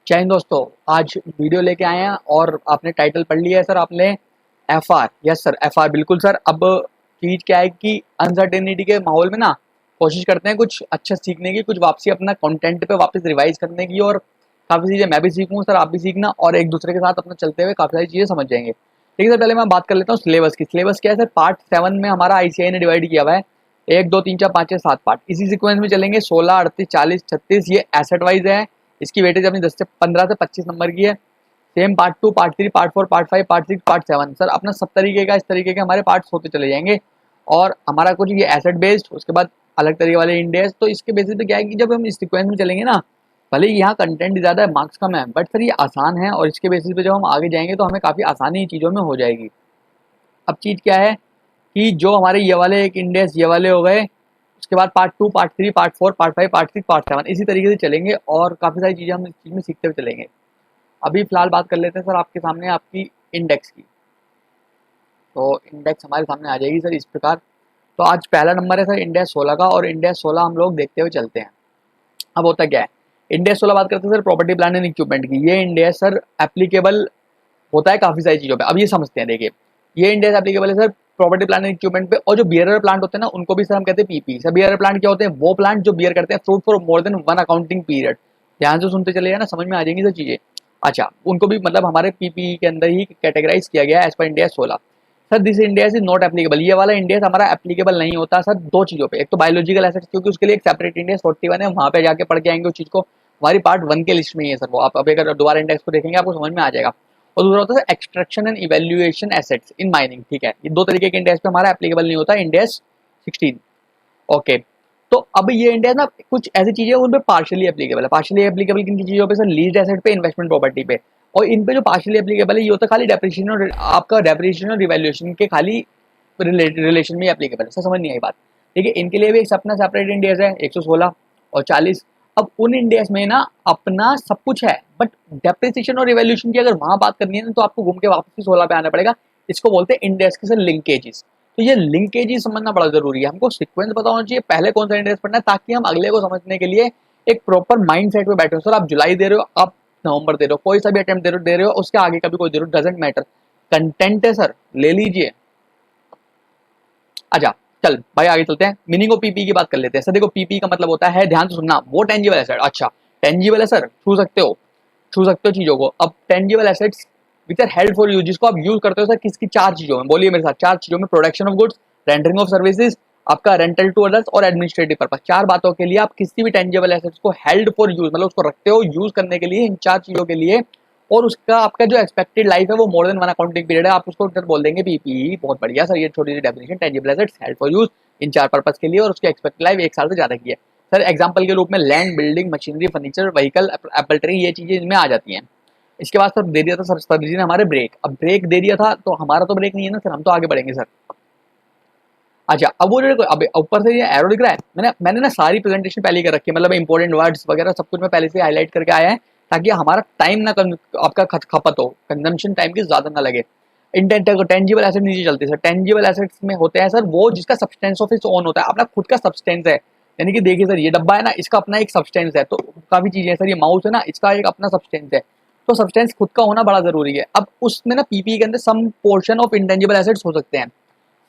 जय हिंद दोस्तों। आज वीडियो लेके आए हैं और आपने टाइटल पढ़ लिया है सर आपने। F R, yes sir, F R बिल्कुल सर। अब चीज़ क्या है कि अनसर्टेनिटी के माहौल में ना कोशिश करते हैं कुछ अच्छा सीखने की, कुछ वापसी अपना कंटेंट पे वापस रिवाइज करने की, और काफ़ी चीज़ें मैं भी सीखूँ सर, आप भी सीखना, और एक दूसरे के साथ अपना चलते हुए काफ़ी सारी चीज़ें समझ जाएंगे। ठीक है सर, पहले मैं बात कर लेता हूँ सिलेबस की। सिलेबस क्या है सर, पार्ट 7 में हमारा आईसीआई ने डिवाइड किया हुआ है। 1 2 3 4 5 6 7 पार्ट इसी सीक्वेंस में चलेंगे। 16 38 40 36 ये एसेट वाइज है। इसकी वेटेज अपनी 10 से 15 से 25 नंबर की है। Same part 2 part 3 part 4 part 5 part 6 part 7 sir अपना सब तरीके का इस तरीके के हमारे पार्ट्स होते चले जाएंगे। और हमारा कुछ ये एसेट बेस्ड, उसके बाद अलग तरीके वाले इंडेक्स। तो इसके बेसिस पे क्या है कि जब हम इस सीक्वेंस में चलेंगे ना, भले ही यहाँ कंटेंट ज़्यादा है, मार्क्स कम है, बट सर ये आसान है, और इसके बेसिस पे जब हम आगे जाएंगे तो हमें काफ़ी आसानी चीज़ों में हो जाएगी। अब चीज़ क्या है कि जो हमारे ये वाले एक इंडेक्स ये वाले हो गए, उसके बाद part 2 part 3 part 4 part 5 part 6 part 7 इसी तरीके से चलेंगे, और काफ़ी सारी चीज़ें हम इस चीज़ में सीखते हुए चलेंगे। अभी फिलहाल बात कर लेते हैं सर आपके सामने आपकी इंडेक्स की। तो इंडेक्स हमारे सामने आ जाएगी सर इस प्रकार। तो आज पहला नंबर है सर इंडेक्स 16 का, और इंडेक्स 16 हम लोग देखते हुए चलते हैं। अब होता क्या है, इंडेक्स 16 बात करते हैं sir property plan and equipment की। ये इंडेक्स सर एप्लीकेबल होता है काफ़ी सारी चीज़ों पे। अब ये समझते हैं, देखिए ये इंडेक्स एप्लीकेबल है sir property plan and equipment पे, और जो बियरर प्लांट होते हैं ना उनको भी सर हम कहते हैं पीपी। सर बियरर प्लांट क्या होते हैं, वो प्लांट जो बियर करते हैं fruit for more than 1 accounting period. ध्यान से सुनते चले जाए ना, समझ में आ जाएंगी सर चीज़ें। अच्छा, उनको भी मतलब हमारे पीपी के अंदर ही कैटेगराइज किया गया है as per index 16। Sir this index is not applicable, ये वाला इंडेक्स हमारा एप्लीकेबल नहीं होता सर दो चीज़ों पे। एक तो बायोलॉजिकल एसेट्स, क्योंकि उसके लिए एक सेपरेट इंडेक्स 41 है, वहाँ पे जाके पढ़ के आएंगे उस चीज़ को। हमारी पार्ट 1 के लिस्ट में ही है सर वो, आप अभी अगर दोबारा इंडेक्स को देखेंगे आपको समझ में आ जाएगा। और दूसरा होता है extraction and evaluation assets in mining. ठीक है, ये दो तरीके के इंडेक्स पे हमारा एप्लीकेबल नहीं होता इंडेक्स 16। ओके, तो अब ये इंडेक्स ना कुछ ऐसी चीजें उन पे पार्शियली एप्लीकेबल है। पार्शियली एप्लीकेबल किन की चीजों पे सर, लीज्ड एसेट पे, इन्वेस्टमेंट प्रॉपर्टी पे। और इन पे जो पार्शियली एप्लीकेबल है ये होता है खाली डेप्रिसिएशन और आपका डेप्रिसिएशन और रिवैल्यूएशन के खाली रिलेशन में एप्लीकेबल है। सर समझ नहीं आई बात। ठीक है, इनके लिए भी एक अपना सेपरेट इंडेक्स है 116 और 40। अब उन इंडेक्स में ना अपना सब कुछ है, बट डेप्रिसिएशन और रिवैल्यूएशन की अगर वहां बात करनी है ना तो आपको घूम के वापस 16 पे आना पड़ेगा। इसको बोलते हैं इंडेक्स के सर लिंकेजेस। तो ये लिंकेजेस समझना बड़ा जरूरी है, हमको सीक्वेंस पता होना चाहिए पहले कौन सा इंडेक्स पढ़ना है, ताकि हम अगले को समझने के लिए एक प्रॉपर माइंड सेट में बैठे हो। सर आप जुलाई दे रहे हो, आप नवंबर दे रहे हो, कोई सा भी अटेम्प्ट दे रहे हो उसके आगे का भी कोई दे रहे हो, डजेंट मैटर, कंटेंट है सर, ले लीजिए। अच्छा, चल भाई आगे चलते हैं, मीनिंग ऑफ पीपी की बात कर लेते हैं। सर देखो पीपी का मतलब होता है, ध्यान से सुनना, वो टेंजिबल एसेट। अच्छा, टेंजिबल है सर, छू सकते हो, छू सकते हो चीजों को। अब tangible assets which are held for use, जिसको आप यूज करते हो सर किसकी, चार चीजों में, बोलिए मेरे साथ, चार चीजों में। Production of goods, rendering of services, आपका रेंटल टू अदर्स, और एडमिनिस्ट्रेटिव पर्पस। चार बातों के लिए आप किसी भी टेंजिबल एसेट्स को हेल्ड फॉर यूज मतलब उसको रखते हो यूज करने के लिए, इन चार चीजों के लिए। और उसका आपका जो एक्सपेक्टेड लाइफ है वो मोर देन 1 अकाउंटिंग पीरियड है, आप उसको बोल देंगे पीपी। बहुत बढ़िया सर, ये छोटी सी definition, tangible assets held for use in चार पर्पस के लिए, और उसकी एक्सपेक्टेड लाइफ 1 साल से ज्यादा की है। सर एग्जाम्पल के रूप में land, building, machinery, furniture, vehicle, Apple tree, ये चीजें इनमें आ जाती हैं। इसके बाद सर दे दिया था सर जी ने हमारे ब्रेक। अब ब्रेक दे दिया था तो हमारा तो ब्रेक नहीं है ना सर, हम तो आगे बढ़ेंगे सर। अच्छा, अब वो जो अब ऊपर से ये एरो दिख रहा है, मैंने ना सारी प्रेजेंटेशन पहले कर रखी है, मतलब इंपॉर्टेंट वर्ड्स वगैरह सब कुछ मैं पहले से हाईलाइट करके आया है, ताकि हमारा टाइम ना आपका खपत हो, कंजम्पशन टाइम की ज्यादा ना लगे। टेंजिबल एसेट नीचे चलते हैं सर। टेंजिबल एसेट्स में होते हैं सर वो जिसका सब्सटेंस ऑफ इट्स ओन होता है, अपना खुद का सब्सटेंस है। यानी कि देखिए सर, ये डब्बा है ना, इसका अपना एक सब्सटेंस है। तो काफी चीजें हैं सर, ये माउस है ना, इसका एक अपना सब्सटेंस है। तो सब्सटेंस खुद का होना बड़ा जरूरी है। अब उसमें ना पीपी के अंदर some portion of intangible assets हो सकते हैं,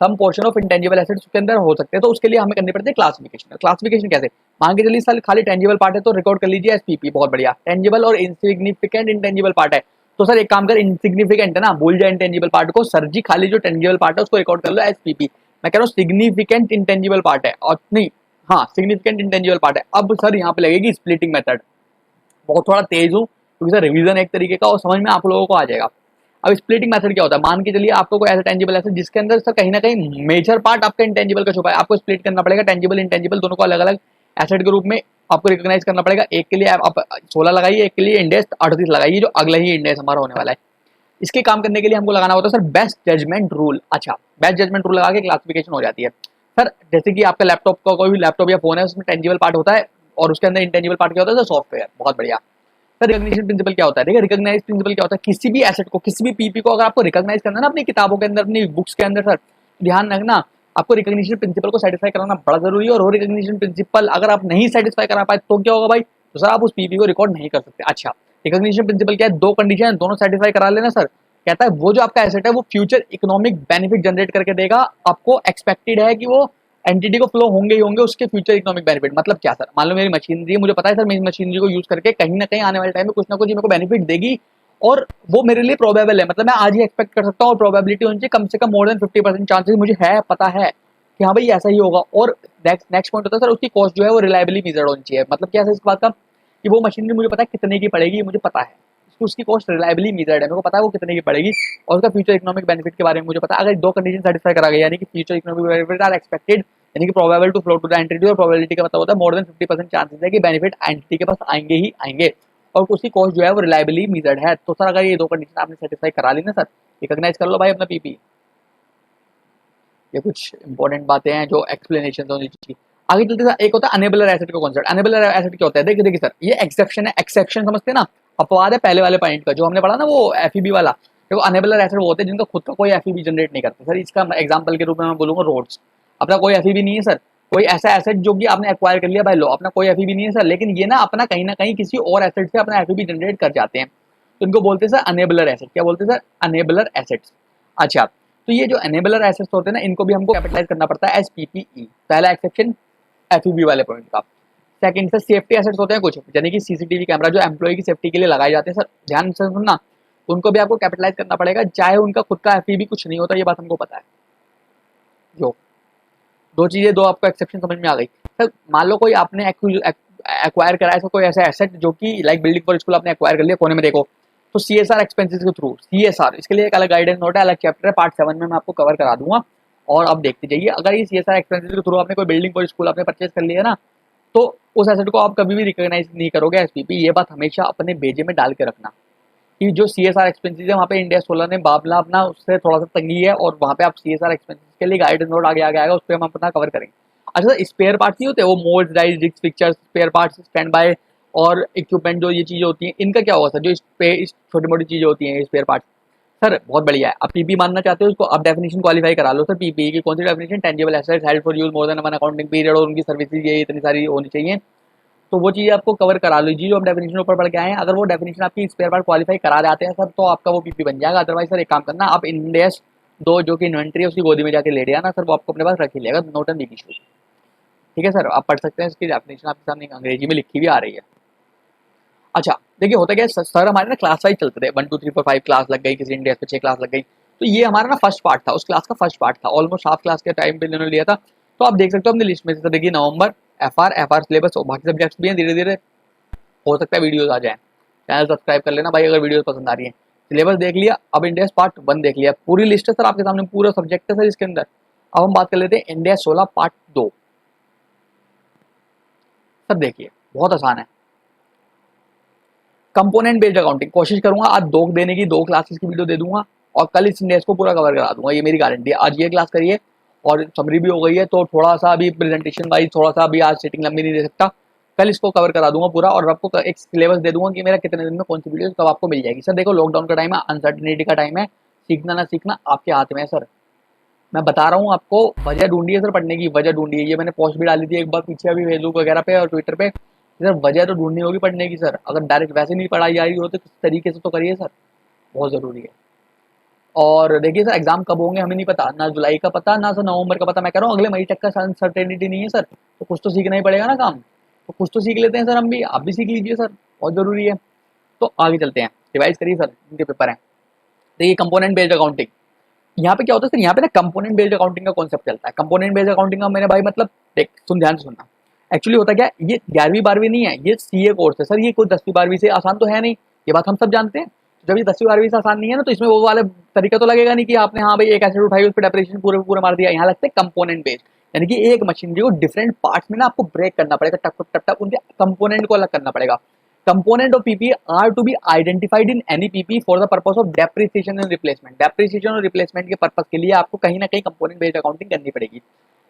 some portion of intangible assets के अंदर हो सकते हैं। तो उसके लिए हमें करनी पड़ती है क्लासिफिकेशन। क्लासिफिकेशन कैसे, मान के चलिए सर खाली टेंजिबल पार्ट है तो रिकॉर्ड कर लीजिए एस पीपी, बहुत बढ़िया। टेंजिबल और इनसिग्निफिकेंट इंटेंजिबल पार्ट है तो सर एक काम कर, इनसिग्निफिकेंट है ना, भूल जाए इंटेंजिबल पार्ट को, सर जी खाली जो टेंजिबल पार्ट है उसको रिकॉर्ड कर लो एस पीपी। मैं कह रहा हूँ सिग्निफिकेंट इंटेंजिबल पार्ट है, और नहीं, हाँ सिग्निफिकेंट इंटेंजिबल पार्ट है। अब सर यहाँ पे लगेगी स्प्लिटिंग मेथड। बहुत थोड़ा तेज हूँ क्योंकि सर रिवीजन एक तरीके का, और समझ में आप लोगों को आ जाएगा। अब स्प्लिटिंग मेथड क्या होता है, मान के चलिए आपको कोई ऐसा टेंजिबल एसेट जिसके अंदर सर कहीं ना कहीं मेजर पार्ट आपका इंटेंजिबल का छुपा है, आपको स्प्लिट करना पड़ेगा, टेंजिबल इंटेंजिबल दोनों को अलग अलग एसेट के रूप में आपको रिकॉग्नाइज करना पड़ेगा। एक के लिए आप 16 लगाइए, एक के लिए इंडेक्स 38 लगाइए, जो अगला ही इंडेक्स हमारा होने वाला है। इसके काम करने के लिए हमको लगाना होता है सर बेस्ट जजमेंट रूल। अच्छा, बेस्ट जजमेंट रूल लगा के क्लासिफिकेशन हो जाती है सर। जैसे कि आपका लैपटॉप का कोई भी लैपटॉप या फोन है, उसमें टेंजिबल पार्ट होता है और उसके अंदर इंटेंजिबल पार्ट क्या होता है, सॉफ्टवेयर। बहुत बढ़िया सर। रिकॉग्निशन प्रिंसिपल क्या होता है, देखिए रिकॉग्नाइज प्रिंसिपल क्या होता है, किसी भी एसेट को, किसी भी पीपी को अगर आपको रिकॉग्नाइज करना है ना अपनी किताबों के अंदर, अपनी बुक्स के अंदर, सर ध्यान रखना आपको रिकॉग्निशन प्रिंसिपल को सेटिस्फाई कराना बड़ा जरूरी है। और वो रिकॉग्निशन प्रिंसिपल अगर आप नहीं सेटिस्फाई करा पाए तो क्या होगा भाई, तो सर आप उस पीपी को रिकॉर्ड नहीं कर सकते। अच्छा, रिकॉग्निशन प्रिंसिपल क्या है, दो कंडीशन दोनों सेटिस्फाई करा लेना सर। कहता है वो जो आपका एसेट है वो फ्यूचर इकोनॉमिक बेनिफिट जनरेट करके देगा, आपको एक्सपेक्टेड है कि वो एंटिटी को फ्लो होंगे ही होंगे उसके फ्यूचर इकोनॉमिक बेनिफिट। मतलब क्या सर, मान लो मेरी मशीनरी है, मुझे पता है सर मेरी मशीनरी को यूज करके कहीं ना कहीं आने वाले टाइम में कुछ ना कुछ मेरे को बेनिफिट देगी, और वो मेरे लिए प्रोबेबल है, मतलब मैं आज ही एक्सपेक्ट कर सकता हूँ, और प्रोबेबिलिटी होनी चाहिए कम से कम मोर देन 50% चांसेस मुझे है, पता है कि हाँ भाई ऐसा ही होगा। और नेक्स्ट पॉइंट होता है सर उसकी कॉस्ट जो है वो रिलायबली मेजर्ड होनी चाहिए। मतलब क्या है इस बात का कि वो मशीनरी मुझे पता है कितने की पड़ेगी, मुझे पता है उसकी कॉस्ट रिलायबली मेजर्ड है, मेरे को पता है वो कितने की पड़ेगी, और उसका फ्यूचर इकोनॉमिक बेनिफिट के बारे में मुझे पता है। अगर दो कंडीशन सेटिस्फाई करा गई, यानी कि future economic benefit are expected, यानी कि probable to flow to the entity, और प्रोबेबिलिटी का मतलब होता है मोर देन 50% चांसेस है कि बेनिफिट एंटिटी के पास आएंगे ही आएंगे, और उसकी कॉस्ट जो है वो रिलायबली मेजर्ड है। तो सर अगर ये दो कंडीशन आपने सेटिस्फाई करा ली ना सर, रिकॉग्नाइज कर लो भाई अपना पीपी। ये कुछ इंपॉर्टेंट बातें हैं जो एक्सप्लेनेशन होनी चाहिए। आगे चलते सर एक होता है अनेबलर एसेट का कॉन्सेप्ट। अनेबलर एसेट क्या होता है, देखिए देखिए सर, ये एक्सेप्शन है, एक्सेप्शन समझते हैं ना, अपवाद है पहले वाले पॉइंट का जो हमने पढ़ा ना वो एफईबी वाला। देखो अनेबलर एसेट वो होते हैं जिनका खुद का कोई एफईबी जनरेट नहीं करते सर। इसका एग्जांपल के रूप में मैं बोलूंगा रोड्स, अपना कोई एफईबी नहीं है सर, कोई ऐसा एसेट जो कि आपने एक्वायर कर लिया भाई लो, अपना कोई एफईबी नहीं है सर, लेकिन ये ना अपना कहीं ना कहीं किसी और एसेट से अपना एफईबी जनरेट कर जाते हैं, तो इनको बोलते हैं सर अनेबलर एसेट। क्या बोलते हैं सर, अनेबलर एसेट्स। अच्छा, तो ये जो एनेबलर एसेट्स होते हैं ना इनको भी हमको कैपिटलाइज करना पड़ता है एज पीपीई, पहला एक्सेप्शन एफईबी वाले पॉइंट का। सेकंड सर सेफ्टी एसेट्स होते हैं कुछ, यानी कि सीसीटीवी कैमरा जो एम्प्लॉय की सेफ्टी के लिए लगाए जाते हैं सर, ध्यान से सुनना, उनको भी आपको कैपिटलाइज करना पड़ेगा, चाहे उनका खुद का एफईबी कुछ नहीं होता, ये बात हमको पता है। जो दो चीजें, दो आपको एक्सेप्शन समझ में आ गई सर। मान लो कोई आपने एक्वायर करा है कोई ऐसा एसेट जो कि लाइक बिल्डिंग फॉर स्कूल आपने एक्वायर कर लिया कोने में देखो, तो सीएसआर एक्सपेंसेस के थ्रू, सीएसआर इसके लिए एक अलग गाइडेंस नोट है, अलग चैप्टर है, पार्ट 7 में मैं आपको कवर करा दूंगा, और अब देखते जाइए। अगर ये सीएसआर एक्सपेंसेस के थ्रू आपने कोई बिल्डिंग फॉर स्कूल आपने परचेज कर लिया है ना, तो उस एसेट को आप कभी भी रिकॉग्नाइज नहीं करोगे एसपीपी। ये बात हमेशा अपने भेजे में डाल के रखना कि जो सीएसआर एक्सपेंसेस है वहाँ पे इंडिया 16 ने बाबला अपना उससे थोड़ा सा तंगी है, और वहाँ पे आप सीएसआर एक्सपेंसेस के लिए गाइडेंस नोट आगे आगे आएगा, उस पर हम अपना कवर करेंगे। अच्छा सर स्पेयर पार्ट्स नहीं होते वो mould dies rigs pictures spare parts stand by और इक्विपमेंट, जो ये चीजें होती हैं इनका क्या होगा सर, जो छोटी मोटी चीजें होती हैं स्पेयर पार्ट्स। सर बहुत बढ़िया है, आप पीपी मानना चाहते हो इसको, आप डेफिनेशन क्वालिफाई करा लो सर। पीपी की कौन सी definition, tangible assets held for use more than one accounting period, और उनकी सर्विसेज ये इतनी सारी होनी चाहिए, तो वो चीज़ आपको कवर करा लीजिए जो हम डेफिनेशन ऊपर पढ़ के आए हैं। अगर वो डेफिनेशन आपकी स्पेयर पार्ट क्वालिफाई करा जाते हैं सर, तो आपका वो पीपी बन जाएगा। अदरवाइज सर एक काम करना, आप इंडेस दो जो कि इन्वेंट्री है उसकी गोदी में जाके ले लिया सर, वो आपको अपने पास रख ही लेगा, नोट एंड बिग इशू। ठीक है सर, आप पढ़ सकते हैं, इसकी डेफिनेशन आपके सामने अंग्रेजी में लिखी भी आ रही है। अच्छा देखिए होता क्या है सर, हमारे ना क्लास वाइज चलते थे, 1 2 3 4 5 क्लास लग गई, किसी इंडेस पे 6 क्लास लग गई, तो ये हमारा ना फर्स्ट पार्ट था, उस क्लास का फर्स्ट पार्ट था, ऑलमोस्ट हाफ क्लास के टाइम पे इन्होंने लिया था। तो आप देख सकते हो अपनी लिस्ट में से, देखिए नवंबर एफआर सिलेबस और बाकी सब्जेक्ट्स भी हैं, धीरे धीरे हो सकता है वीडियोस आ जाए। चैनल सब्सक्राइब कर लेना भाई अगर वीडियोस पसंद आ रही है। सिलेबस देख लिया, अब इंडेक्स पार्ट 1 देख लिया, पूरी लिस्ट है सर आपके सामने, पूरा सब्जेक्ट है सर इसके अंदर। अब हम बात कर लेते हैं इंडेक्स 16 पार्ट 2। सर देखिए बहुत आसान है, कंपोनेंट बेस्ड अकाउंटिंग, कोशिश करूंगा आज 2 देने की, 2 क्लासेस की वीडियो दे दूंगा, और कल इस इंडेक्स को पूरा कवर करा दूंगा, ये मेरी गारंटी है। आज ये क्लास करिए और समरी भी हो गई है, तो थोड़ा सा अभी प्रेजेंटेशन वाइज थोड़ा सा अभी आज सेटिंग लंबी नहीं दे सकता, कल इसको कवर करा दूंगा पूरा, और आपको एक सिलेबस दे दूंगा कि मेरा कितने दिन में कौन सी वीडियो कब आपको मिल जाएगी। सर देखो लॉकडाउन का टाइम है, अनसर्टिनिटी का टाइम है, सीखना ना सीखना आपके हाथ में है सर। मैं बता रहा हूँ आपको, वजह ढूंढी है सर, पढ़ने की वजह ढूंढी है, ये मैंने पोस्ट भी डाली थी एक बार पीछे अभी फेसबुक वगैरह पे और ट्विटर पे, सर वजह तो ढूंढनी होगी पढ़ने की सर। अगर डायरेक्ट वैसे नहीं पढ़ाई जा रही हो तो किस तरीके से तो करिए सर, बहुत ज़रूरी है। और देखिए सर एग्जाम कब होंगे हमें नहीं पता, ना जुलाई का पता ना सर नवंबर का पता, मैं कह रहा हूँ अगले मई तक का सर्टेनिटी नहीं है सर, तो कुछ तो सीखना ही पड़ेगा ना काम, तो कुछ तो सीख लेते हैं सर हम भी, आप भी सीख लीजिए सर, बहुत ज़रूरी है। तो आगे चलते हैं, रिवाइज करिए सर, इनके पेपर हैं। देखिए कंपोनेंट बेस्ड अकाउंटिंग, यहाँ पे क्या होता है सर, यहाँ पे ना कंपोनेंट बेस्ड अकाउंटिंग का कॉन्सेप्ट चलता है। कंपोनेंट बेस्ड अकाउंटिंग का मेरे भाई मतलब देख सुन ध्यान से सुनना, एक्चुअली होता क्या है, ये 11वीं 12वीं नहीं है, ये सीए कोर्स है सर, ये कोई 10वीं 12वीं से आसान तो है नहीं, ये बात हम सब जानते हैं। जब ये 10वीं 12वीं से आसान नहीं है ना, तो इसमें वो वाला तरीका तो लगेगा नहीं कि आपने हाँ भाई एक एसेट उठाई उस पर डेप्रिसिएशन पूरे पूरे मार दिया। यहाँ लगता है कंपोनेंट बेस्ड, यानी कि एक मशीनरी को डिफरेंट पार्ट्स में ना आपको ब्रेक करना पड़ेगा, टप टप टप टप उनके कंपोनेंट को अलग करना पड़ेगा। Component of PPE are to be identified in any PPE for the purpose of depreciation and replacement. Depreciation और replacement के पर्पस के लिए आपको कहीं ना कहीं कंपोनेंट बेस्ड अकाउंटिंग करनी पड़ेगी।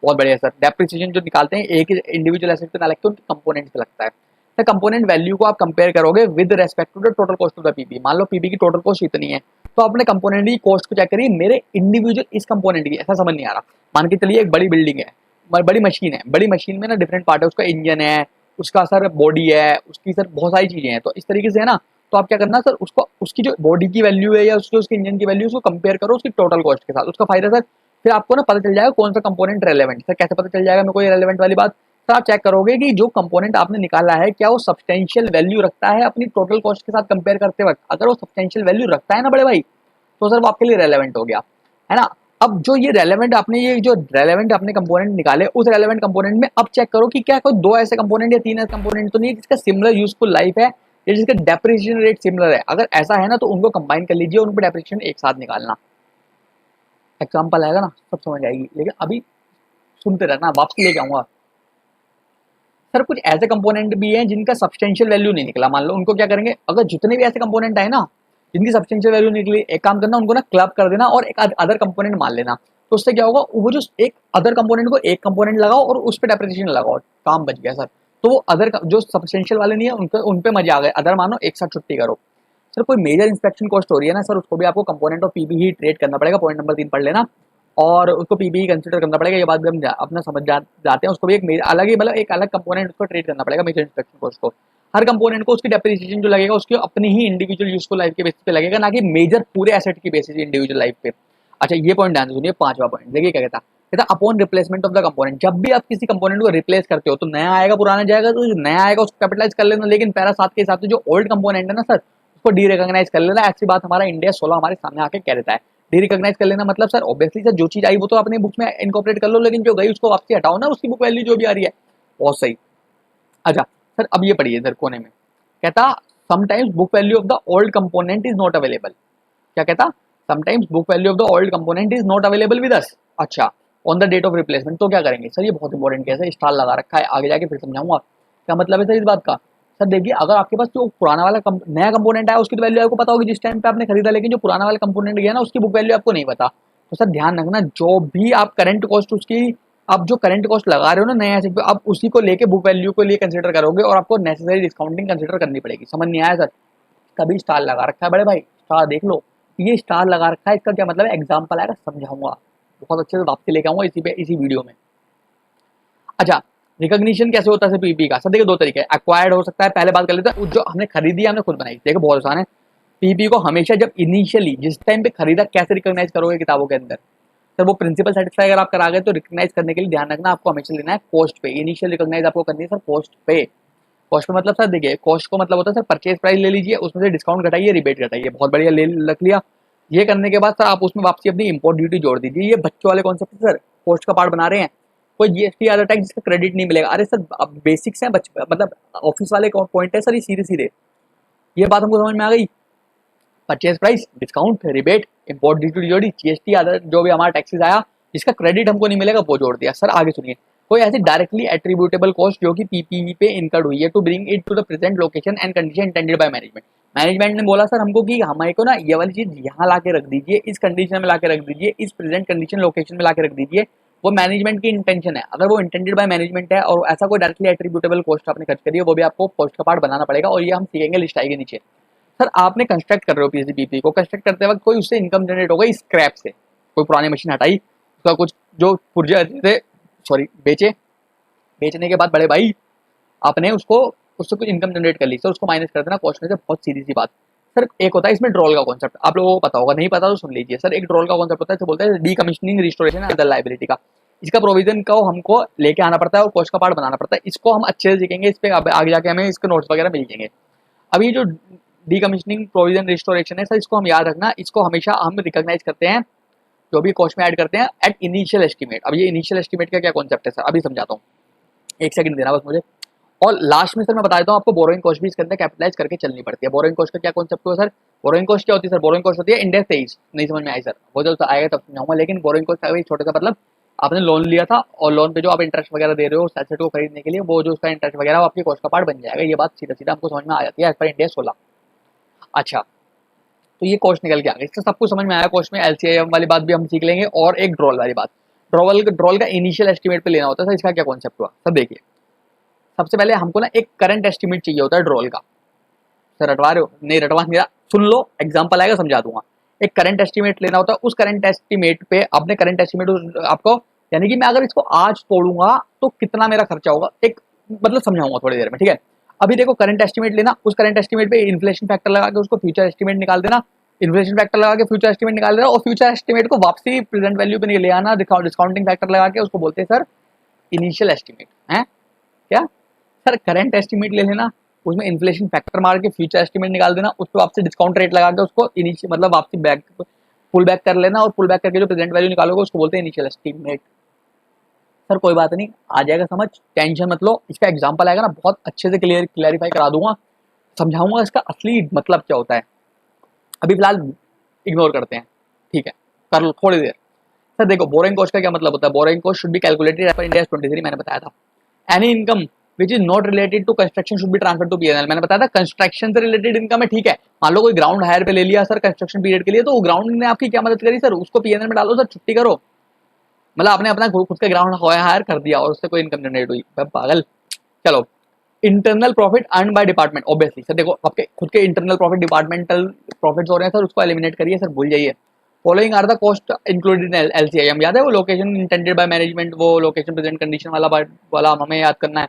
बहुत बढ़िया सर, डेप्रिसिएशन जो निकालते हैं एक इंडिविजुअल एसेट पे ना लगता है, उनके कंपोनेंट पे लगता है। तो कंपोनेंट वैल्यू को आप कंपेयर करोगे with respect to the total cost of the PP. मान लो पीपी की टोटल कॉस्ट इतनी है, तो अपने कंपोनेंट की कॉस्ट को चेक करिए, मेरे इंडिविजुअल इस कंपोनेंट की, ऐसा समझ नहीं आ रहा। मान के चलिए एक बड़ी बिल्डिंग है, बड़ी मशीन है, बड़ी मशीन में ना डिफरेंट पार्ट है, उसका इंजन है, उसका सर बॉडी है, उसकी सर बहुत सारी चीजें हैं, तो इस तरीके से है ना, तो आप क्या करना सर, उसको उसकी जो बॉडी की वैल्यू है या उसके इंजन की वैल्यू, उसको कंपेयर करो उसकी टोटल कॉस्ट के साथ। उसका फायदा सर, फिर आपको ना पता चल जाएगा कौन सा कंपोनेंट रेलेवेंट। सर कैसे पता चल जाएगा मेरे को ये रेलेवेंट वाली बात? सर आप चेक करोगे कि जो कंपोनेंट आपने निकाला है क्या वो सब्सटेंशियल वैल्यू रखता है अपनी टोटल कॉस्ट के साथ कंपेयर करते वक्त। अगर वो सब्सटेंशियल वैल्यू रखता है ना बड़े भाई, तो सर वो आपके लिए रेलेवेंट हो गया, है ना। अब जो ये रेलेवेंट आपने ये जो रेलेवेंट अपने कंपोनेंट निकाले, उस रेलेवेंट कंपोनेंट में अब चेक करो कि क्या कोई दो ऐसे कंपोनेंट या तीन ऐसे कंपोनेंट तो नहीं है जिसका सिमिलर यूजफुल लाइफ है या जिसका डेप्रिसिएशन रेट सिमिलर है। अगर ऐसा है ना तो उनको कंबाइन कर लीजिए, उन पर डेप्रिसिएशन एक साथ निकालना। एग्जाम्पल आएगा ना सब समझ आएगी, लेकिन अभी सुनते रहना, वापस लेके आऊंगा। सर कुछ ऐसे कंपोनेंट भी हैं जिनका सब्सटेंशियल वैल्यू नहीं निकला, मान लो उनको क्या करेंगे, अगर जितने भी ऐसे कंपोनेंट आए ना जिनकी सब्सटेंशियल वैल्यू निकली, एक काम करना उनको ना क्लब कर देना और एक अदर कंपोनेंट मान लेना। तो उससे क्या होगा, वो जो एक अदर कंपोनेंट को एक कंपोनेंट लगाओ और उस पर डेप्रिसिएशन लगाओ, काम बच गया सर। तो वो अदर जो सब्सटेंशियल वाले नहीं है उनके उन पे मजे आ गए, अदर मानो एक साथ छुट्टी करो। सर कोई मेजर इंस्पेक्शन कॉस्ट हो रही है ना सर, उसको भी आपको कंपोनेंट ऑफ पीबी ही ट्रेड करना पड़ेगा, पॉइंट नंबर 3 पढ़ लेना। और उसको पीबी कंसिडर करना पड़ेगा, ये बात भी हम अपना समझ जाते हैं। उसको भी एक अलग ही मतलब एक अलग कंपोनेंट उसको ट्रेड करना पड़ेगा मेजर इंस्पेक्शन कॉस्ट को। हर कंपोनेंट को उसकी डेप्रिसिएशन जो लगेगा उसकी अपनी ही इंडिविजुअल यूजफुल लाइफ के बेसिस पे लगेगा, ना कि मेजर पूरे एसेट की बेसिस इंडिविजुअल लाइफ पे। अच्छा ये पॉइंट ध्यान से सुनिए, पांचवा पॉइंट देखिए क्या कहता कहता upon replacement of the component. जब भी आप किसी कंपोनेंट को रिप्लेस करते हो तो नया आएगा पुराना जाएगा, तो जो नया आएगा उसको कैपिटलाइज कर लेना, लेकिन पैरा 7 के हिसाब से जो ओल्ड कंपोनेंट है ना सर उसको डी रिकॉग्नाइज कर लेना। ऐसी बात हमारा इंडिया 16 हमारे सामने आके कह देता है। डी रिकॉग्नाइज कर लेना मतलब सर ऑब्वियसली सर जो चीज आई वो तो अपने बुक में इनकॉर्पोरेट कर लो, लेकिन जो गई उसको वापसी हटाओ ना, उसकी बुक वैल्यू जो भी आ रही है। बहुत सही। अच्छा सर अब ये पढ़िए इधर कोने में, कहता sometimes book value of the old component is not available. क्या कहता, sometimes book value of the old component is not available with us. अच्छा on the date of replacement, तो क्या करेंगे सर, ये बहुत इंपॉर्टेंट केस है, स्टार लगा रखा है, आगे जाके फिर समझाऊंगा क्या मतलब है सर इस बात का। सर देखिए अगर आपके पास जो पुराना वाला नया कंपोनेंट आया उसकी तो वैल्यू आपको पता होगी जिस टाइम पे आपने खरीदा, लेकिन जो पुराना वाला कंपोनेंट गया ना उसकी बुक वैल्यू आपको नहीं पता। तो सर ध्यान रखना जो भी आप करंट कॉस्ट उसकी, आप जो करंट कॉस्ट लगा रहे हो ना नया एसेट पे, आप उसी को लेके बुक वैल्यू को लिए कंसिडर करोगे और आपको नेसेसरी डिस्काउंटिंग कंसिडर करनी पड़ेगी। समझ नहीं आया सर? तभी स्टार लगा रखा है बड़े भाई, स्टार देख लो, ये स्टार लगा रखा है, इसका क्या मतलब है एग्जाम्पल आएगा समझाऊंगा बहुत अच्छे से, वापसी लेके आऊंगा इसी वीडियो में। अच्छा रिकॉग्निशन कैसे होता है पीपी का? सर देखिए दो तरीके, एक्वायर्ड हो सकता है, पहले बात कर लेते हैं जो हमने खरीदी है हमने खुद बनाई। देखो बहुत आसान है, पीपी को हमेशा जब इनिशियली जिस टाइम पे खरीदा कैसे रिकॉग्नाइज करोगे किताबों के अंदर? सर वो प्रिंसिपल सेटिस्फाई अगर आप करा गए तो रिकॉग्नाइज करने के लिए ध्यान रखना आपको हमेशा लेना है कॉस्ट पे। इनिशियल रिकॉग्नाइज आपको करनी है सर कॉस्ट पे। कॉस्ट पे मतलब सर देखिए कॉस्ट को मतलब होता है सर परचेज प्राइस ले लीजिए, उसमें से डिस्काउंट घटाइए, रिबेट घटाइए, बहुत बढ़िया ले रख लिया। ये करने के बाद सर आप उसमें वापसी अपनी इंपोर्ट ड्यूटी जोड़ दीजिए। ये बच्चों वाले कॉन्सेप्ट सर कॉस्ट का पार्ट बना रहे हैं, कोई जीएसटी अदर टैक्स जिसका क्रेडिट नहीं मिलेगा। अरे सर बेसिक्स हैं मतलब ऑफिस वाले पॉइंट है सर ये सीधे सीधे, ये बात हमको समझ में आ गई। Purchase price, discount, rebate, import duty जोड़ी, जीएसटी अदर जो भी हमारा टैक्सेस आया जिसका क्रेडिट हमको नहीं मिलेगा वो जोड़ दिया। सर आगे सुनिए, कोई ऐसी डायरेक्टली एट्रीब्यूटेबल कॉस्ट जो कि पीपीवी पे इनकर्ड हुई है to bring it to the present location and condition intended by management. Management ने बोला सर हमको कि हमारे को ना ये वाली चीज यहाँ ला के रख दीजिए, इस कंडीशन में ला के रख दीजिए, इस प्रेजेंट कंडीशन लोकेशन में ला के रख दीजिए, वो मैनेजमेंट की इंटेंशन है। अगर वो इंटेंडेड बाय मैनेजमेंट है और ऐसा कोई डायरेक्टली एट्रीब्यूटेबल कॉस्ट आपने खर्च करी है वो भी आपको कॉस्ट का पार्ट बनाना पड़ेगा, और ये हम सीखेंगे लिस्ट आएगी नीचे। सर आपने कंस्ट्रक्ट कर रहे हो पीसीपीपी को, कंस्ट्रक्ट करते वक्त कोई उससे इनकम जनरेट होगा स्क्रैप से, कोई पुरानी मशीन हटाई उसका कुछ जो पुर्जे थे सॉरी बेचे, बेचने के बाद बड़े भाई आपने उसको उससे कुछ इनकम जनरेट कर ली, सर उसको माइनस कर देना कॉस्ट में से, बहुत सीधी सी बात। सर एक होता है इसमें ड्रॉल का कॉन्सेप्ट, आप लोगों को पता होगा, नहीं पता तो सुन लीजिए। सर एक ड्रॉल का कॉन्सेप्ट होता है, बोलते हैं D commissioning restoration other liability का। इसका प्रोविजन को हमको लेके आना पड़ता है और कॉस्ट का पार्ट बनाना पड़ता है। इसको हम अच्छे से सीखेंगे, इस पे आगे जाके हमें इसके नोट्स वगैरह मिल जाएंगे। अभी जो डी कमीशनिंग प्रोविजन रिस्टोरेशन है सर इसको हम याद रखना, इसको हमेशा हम रिकॉग्नाइज करते हैं जो भी कॉस्ट में ऐड करते हैं एट इनिशियल एस्टीमेट। अब ये इनिशियल एस्टीमेट का क्या कॉन्सेप्ट है सर अभी समझाता हूँ, एक सेकंड देना बस मुझे। और लास्ट में सर मैं बता देता हूँ आपको बोरोइंग कॉस्ट भी इसके अंदर कैपिटलाइज करके चलनी पड़ती है। बोरोइंग कॉस्ट का क्या कॉन्सेप्ट हुआ सर? बोरोइंग कॉस्ट क्या होती है सर? बोरोइंग कॉस्ट होती है इंडेक्स 23। नहीं समझ में आई सर? वो जब आएगा तब समझाऊंगा, लेकिन बोरोइंग कॉस्ट का छोटा सा मतलब आपने लोन लिया था और लोन पे जो आप इंटरेस्ट वगैरह दे रहे हो एसेट को खरीदने के लिए, वो जो उसका इंटरेस्ट वगैरह वो आपकी कॉस्ट का पार्ट बन जाएगा। ये बात सीधा सीधा हमको समझ में आ जाती है एज पर इंडिया 16। अच्छा तो ये कॉस्ट निकल के आ गई, इसका सब कुछ समझ में आया। कॉस्ट में एलसीआईएम वाली बात भी हम सीख लेंगे और एक ड्रॉल वाली बात। ड्रॉल का इनिशियल एस्टीमेट पे लेना होता है सर, इसका क्या कॉन्सेप्ट हुआ सर? देखिए सबसे पहले हमको ना एक करंट एस्टीमेट चाहिए होता है ड्रॉल का। सर रटवा रहे हो? नहीं रटवा नहीं रहा, सुन लो एग्जांपल आएगा समझा दूंगा। एक करंट एस्टीमेट लेना होता है, उस करंट एस्टीमेट पे अपने करंट एस्टीमेट आपको, यानी कि मैं अगर इसको आज तोड़ूंगा तो कितना मेरा खर्चा होगा, एक मतलब समझाऊंगा थोड़ी देर में, ठीक है। अभी देखो करंट एस्टिमेट लेना, उस करंट एस्टिमेट पे इन्फ्लेशन फैक्टर लगा के उसको फ्यूचर एस्टिमेट निकाल देना, इन्फ्लेशन फैक्टर लगा के फ्यूचर एस्टिमेट निकाल देना, और फ्यूचर एस्टिमेट को वापसी प्रेजेंट वैल्यू पे ले आना, डिस्काउंटिंग फैक्टर लगा के, उसको बोलते हैं सर इनिशियल एस्टिमेट है क्या सर। करंट एस्टिमेट ले लेना, उसमें इन्फ्लेशन फैक्टर मार के फ्यूचर एस्टिमेट निकाल देना, उस पर वापसी डिस्काउंट रेट लगा के उसको इनिशियल मतलब वापसी बैक पुल बैक कर लेना, और पुल बैक करके जो प्रेजेंट वैल्यू निकालोगे उसको बोलते हैं इनिशियल एस्टिमेट। सर कोई बात नहीं, आ जाएगा समझ, टेंशन मत लो, इसका एग्जांपल आएगा ना बहुत अच्छे से क्लियरिफाई करा दूंगा, समझाऊंगा इसका असली मतलब क्या होता है। अभी फिलहाल इग्नोर करते हैं, ठीक है, कर लो थोड़ी देर। सर देखो बोरिंग कॉस्ट का क्या मतलब होता है, boring cost should be calculated as per Ind AS 23, मैंने बताया था। Any income which is not related to construction should be transfer to PNL, मैंने बताया था कंस्ट्रक्शन से रिलेटेड इनकम है, ठीक है। मान लो कोई ग्राउंड हायर पे ले लिया सर कंस्ट्रक्शन पीरियड के लिए, तो ग्राउंड ने आपकी क्या मदद करी सर, उसको पीएनएल में डालो सर, छुट्टी करो, मतलब आपने अपना खुद का ग्राउंड हायर कर दिया और उससे कोई इनकम जनरेट हुई, पागल। चलो internal profit earn by department, obviously sir देखो आपके खुद के इंटरनल प्रॉफिट डिपार्टमेंटल प्रॉफिट्स हो रहे हैं सर, उसको एलिमिनेट करिए सर, भूल जाइए। Following are the cost included in LCIM, याद है वो लोकेशन इंटेंडेड बाय मैनेजमेंट, वो लोकेशन प्रेजेंट कंडीशन वाला हमें याद करना है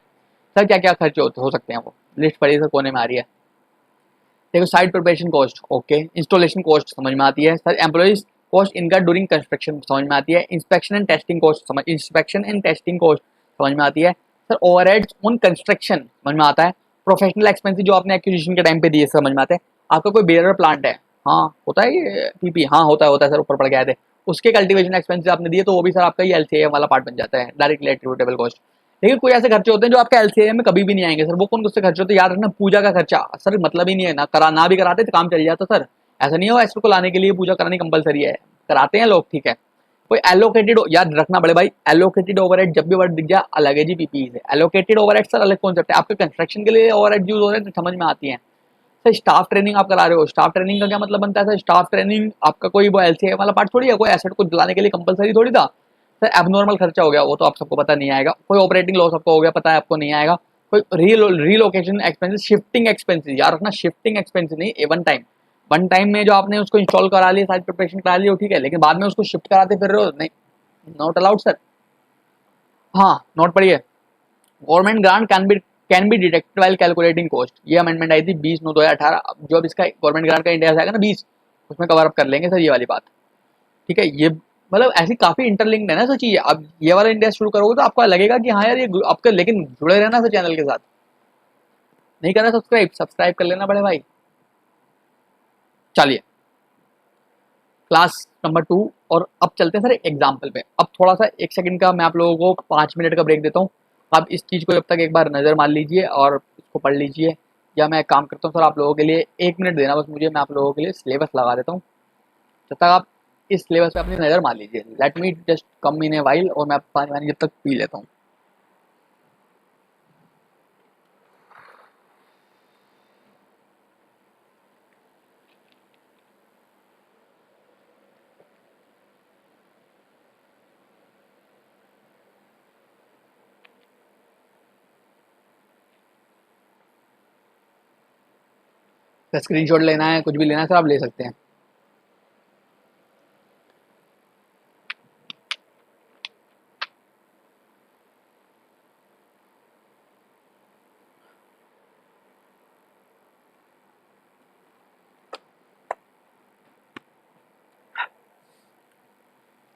सर, क्या क्या खर्चे हो सकते हैं, वो लिस्ट पढ़िए सर, कोने में आ रही है। देखो site preparation cost, okay, installation cost समझ में आती है सर, एम्प्लॉइज कॉस्ट इनका ड्यूरिंग कंस्ट्रक्शन समझ में आती है, इंस्पेक्शन एंड टेस्टिंग कॉस्ट समझ में आती है सर, ओवरहेड्स ऑन कंस्ट्रक्शन समझ में आता है, प्रोफेशनल एक्सपेंसेस जो आपने एक्विजिशन के टाइम पे दिए समझ में आते हैं। आपका कोई बेयर प्लांट है, हाँ होता है ये पीपी, हाँ होता है सर, ऊपर पड़ गया थे, उसके कल्टीवेशन एक्सपेंसेस आपने दिए तो वो भी सर आपका ये एलसीएएम वाला पार्ट बन जाता है, डायरेक्टली एट्रीब्यूटेबल कॉस्ट। लेकिन कोई ऐसे खर्चे होते हैं जो आपके एलसीएएम में कभी भी नहीं आएंगे सर, वो कौन से खर्चे होते हैं, याद रखना, पूजा का खर्चा सर, मतलब ही नहीं है ना, ना भी कराते तो काम चल जाता सर, ऐसा नहीं हो एस्ट्रो को लाने के लिए पूजा करानी कंपलसरी है, कराते हैं लोग, ठीक है। कोई एलोकेटेड, याद रखना बड़े भाई, एलोकेटेड ओवरहेड जब भी वर्ड दिख जाए अलग है जी, पीपी से एलोकेटेड ओवरहेड सर अलग कॉन्सेप्ट है, आपके कंस्ट्रक्शन के लिए ओवरहेड यूज हो रहे हैं तो समझ में आती है सर। स्टाफ ट्रेनिंग आप करा रहे हो, स्टाफ ट्रेनिंग का क्या मतलब बनता है सर, स्टाफ ट्रेनिंग आपका कोई वो एलसीए वाला पार्ट थोड़ी है, कोई एसेट को दिलाने के लिए कंपलसरी थोड़ी था सर, एबनॉर्मल खर्चा हो गया वो तो आप सबको पता नहीं आएगा, कोई ऑपरेटिंग लॉस आपको हो गया पता है आपको नहीं आएगा, कोई रीलोकेशन एक्सपेंसेस, शिफ्टिंग एक्सपेंसेस, याद रखना शिफ्टिंग एक्सपेंसेस नहीं, वन टाइम में जो आपने उसको इंस्टॉल करा लिया, साइट प्रिपरेशन करा लिया ठीक है, लेकिन बाद में उसको शिफ्ट कराते फिर रहे हो, नहीं, नॉट अलाउड सर। हाँ नोट पढ़िए, government grant can be detected while calculating cost, ये अमेंडमेंट आई थी 20/9/2018, जो अब इसका गवर्नमेंट ग्रांट का इंडिया आएगा ना 20, उसमें कवर अप कर लेंगे सर ये वाली बात, ठीक है। ये मतलब ऐसी काफी इंटरलिंक्ड है ना सर चीजें, अब ये वाला इंडिया शुरू करोगे तो आपको लगेगा कि हाँ यार ये आपका, लेकिन जुड़े रहना सर चैनल के साथ, नहीं करना सब्सक्राइब कर लेना बड़े भाई। चलिए क्लास नंबर 2, और अब चलते हैं सर एग्जाम्पल पे। अब थोड़ा सा 1 सेकंड का मैं आप लोगों को 5 मिनट का ब्रेक देता हूँ, आप इस चीज़ को जब तक एक बार नज़र मार लीजिए और इसको पढ़ लीजिए, या मैं एक काम करता हूँ सर आप लोगों के लिए 1 मिनट देना बस मुझे, मैं आप लोगों के लिए सिलेबस लगा देता हूँ, जब तक आप इस सिलेबस पे अपनी नज़र मार लीजिए। Let me just come in a while, और मैं पानी जब तक पी लेता हूँ। स्क्रीनशॉट लेना है, कुछ भी लेना है सर आप ले सकते हैं।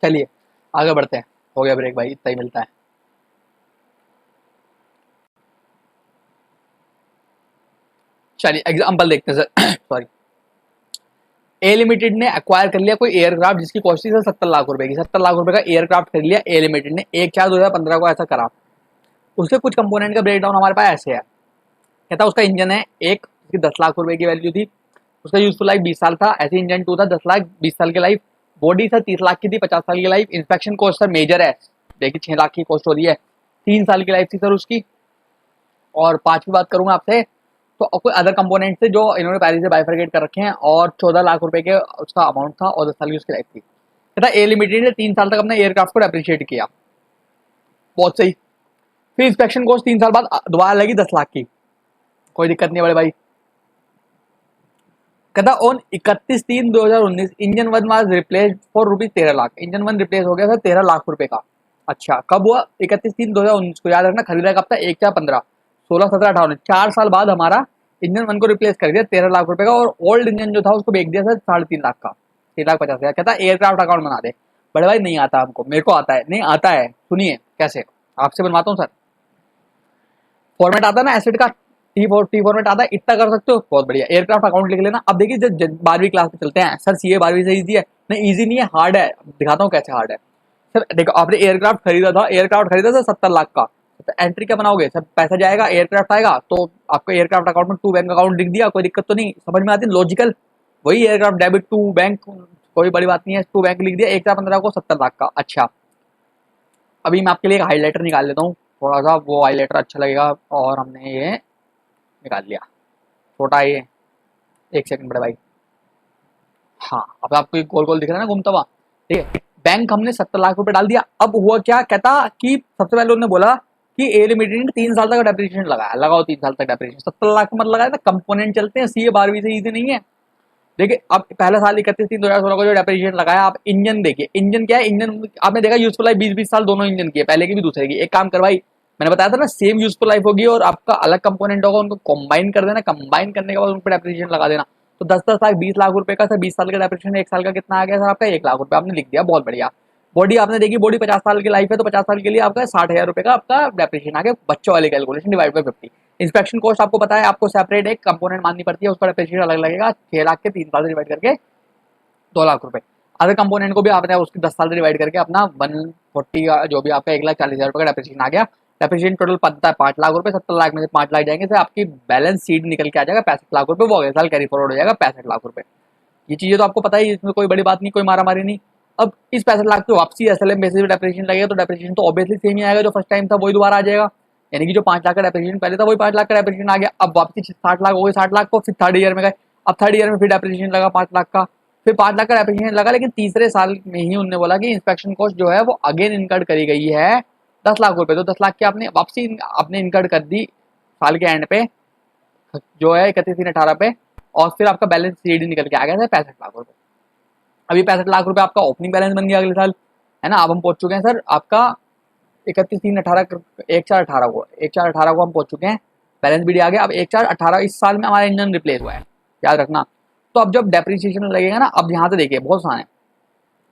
चलिए आगे बढ़ते हैं, हो गया ब्रेक भाई, इतना ही मिलता है। चलिए एग्जाम्पल देखते हैं सर सॉरी, ए लिमिटेड ने एक्वायर कर लिया कोई एयरक्राफ्ट जिसकी कॉस्ट थी सर 70 लाख रुपए की, 70 लाख रुपए का एयरक्राफ्ट खरीद लिया ए लिमिटेड ने 1/4/2015 को, ऐसा करा। उसके कुछ कंपोनेंट का ब्रेकडाउन हमारे पास ऐसे है, कहता उसका इंजन है एक, उसकी 10 लाख रुपए की वैल्यू थी, उसका यूजफुल लाइफ 20 साल था, ऐसे इंजन 2 था 10 लाख 20 साल की लाइफ, बॉडी सर 30 लाख की थी 50 साल की life, inspection cost sir major है, देखिए 6 लाख की कॉस्ट हो रही है, 3 साल की लाइफ थी सर उसकी। और 5वीं बात करूंगा आपसे, तो कोई अदर कंपोनेंट थे जो इन्होंने पहले से बाइफरकेट कर रखे हैं, और 14 लाख रुपए के उसका अमाउंट था और 10 साल की उसकी लाइफ थी। कहता ए लिमिटेड ने 3 साल तक अपने एयरक्राफ्ट को अप्रिशिएट किया, बहुत सही। फिर इंस्पेक्शन कॉस्ट 3 साल बाद दोबारा लगी 10 लाख की, कोई दिक्कत नहीं बड़े भाई। कहता on 31/3/2019 engine 1 was replaced for ₹13 lakh, engine 1 replace हो गया सर 13 लाख रुपए का। अच्छा कब हुआ, 31/3/2019 को, याद रखना खरीदा कब था 1/4/15, 16, 17, 18, 4 साल बाद हमारा इंजन 1 को रिप्लेस कर दिया 13 लाख रुपए का, और ओल्ड इंजन जो था उसको बेच दिया सर 3.5 लाख का, 3,50,000। कहता एयरक्राफ्ट अकाउंट बना दे। बड़े भाई नहीं आता हमको, मेरे को आता है, नहीं आता है, सुनिए कैसे आपसे बनवाता हूँ सर। फॉर्मेट आता है ना एसेट का, टी फॉर्मेट आता है, इतना कर सकते हो, बहुत बढ़िया। एयरक्राफ्ट अकाउंट लिख लेना। अब देखिए जब 12वीं क्लास में चलते हैं सर, सीए 12वीं से इजी है, नहीं इजी नहीं है, हार्ड है, दिखाता हूँ कैसे हार्ड है सर। देखो आपने एयरक्राफ्ट खरीदा था, सर 70 लाख का, तो एंट्री क्या बनाओगे सर, पैसा जाएगा, एयरक्राफ्ट आएगा, तो आपको एयरक्राफ्ट अकाउंट में 2 बैंक अकाउंट लिख दिया, कोई दिक्कत तो नहीं, समझ में आती है लॉजिकल, वही एयरक्राफ्ट डेबिट 2 बैंक, कोई बड़ी बात नहीं है, 2 बैंक लिख दिया, 1,15 को 70 लाख का। अच्छा अभी मैं आपके लिए एक हाईलाइटर निकाल लेता हूँ, थोड़ा सा वो हाईलाइटर अच्छा लगेगा, और हमने ये निकाल लिया छोटा ये, एक सेकंड बड़े भाई। हाँ अब आपको एक गोल गोल दिख रहा है ना घूमता हुआ, ठीक है। बैंक हमने 70 लाख रुपए डाल दिया। अब हुआ क्या, कहता कि सबसे पहले उन्होंने बोला कि ए लिमिटेड ने 3 साल तक डेप्रिसिएशन लगाया, लगाओ 3 साल तक डेप्रिसिएशन, 70 लाख मत लगाया ना, कंपोनेंट चलते हैं, सीए 12वीं से इजी नहीं है। देखिए अब पहला साल 31/3/2016 को जो डेप्रिसिएशन लगाया, आप इंजन देखिए, इंजन क्या है, इंजन आपने देखा यूजफुल लाइफ 20-20 साल दोनों इंजन की है, पहले की भी दूसरे की। एक काम करवाई, मैंने बताया था ना सेम यूजफुल लाइफ होगी और आपका अलग कंपोनेंट होगा, उनको कंबाइन कर देना, कंबाइन करने के बाद उन पर डेप्रिसिएशन लगा देना। तो 10-10 लाख 20 लाख रुपए का सर, 20 साल का डेप्रिसिएशन, 1 साल का कितना आ गया सर आपका, 1 लाख रुपए आपने लिख दिया, बहुत बढ़िया। बॉडी आपने देखी, बॉडी 50 साल की लाइफ है, तो 50 साल के लिए आपका 60,000 रुपए का आपका डेप्रिसिएशन आ गया, बच्चों वाली calculation divide by 50। Inspection cost आपको पता है, आपको सेपरेट एक कंपोनेंट माननी पड़ती है, उसका डेप्रिसिएशन अलग लगेगा, 6 लाख के 3 साल से डिवाइड करके 2 लाख रुपए। अदर कंपोनेंट को भी आपने उसकी 10 साल से डिवाइड करके अपना 140 का जो भी आपका 1,40,000 रुपए का डेप्रिसिएशन आ गया। डेप्रिसिएशन टोटल बनता है 5 लाख रुपए, 70 लाख में से 5 लाख जाएंगे, तो आपकी बैलेंस शीट निकल के आ जाएगा 65 लाख रुपए, वो अगले साल कैरी फॉरवर्ड हो जाएगा 65 लाख रुपए। ये चीजें तो आपको पता ही, इसमें कोई बड़ी बात नहीं, कोई मारा मारी नहीं। अब इस 65 लाख की वापसी एसएलएम बेसिस पे डेप्रिसिएशन लगेगा, तो डेप्रिसिएशन तो ऑब्वियसली सेम ही आएगा, जो फर्स्ट टाइम था वही दोबारा आ जाएगा, यानी कि जो 5 लाख का डेप्रिसिएशन पहले था वही 5 लाख का डेप्रिसिएशन आ गया। अब वापसी 60 लाख हो गई, 60 लाख को फिर थर्ड ईयर में गए, अब थर्ड ईयर में फिर डेप्रिसिएशन लगा 5 लाख का, फिर 5 लाख का डेप्रिसिएशन लगा, लेकिन तीसरे साल में ही उन्होंने बोला कि इंस्पेक्शन कॉस्ट जो है वो अगेन इनकर्ड करी गई है 10 लाख रुपए, तो 10 लाख की आपने वापसी आपने इनकर्ड कर दी साल के एंड पे, जो है 31/3/18 पे, और फिर आपका बैलेंस शीट निकल के आ गया था 65 लाख रुपए। अभी 65 लाख रुपए आपका ओपनिंग बैलेंस बन गया अगले साल, है ना। अब हम पहुंच चुके हैं सर आपका 31/3/18, 1/4/18 को, 1/4/18 को हम पहुंच चुके हैं, बैलेंस भी आ गया। अब 1/4/18 इस साल में हमारा इंजन रिप्लेस हुआ है, याद रखना। तो अब जब डेप्रिसिएशन लगेगा ना, अब यहाँ से देखिए बहुत आसान है,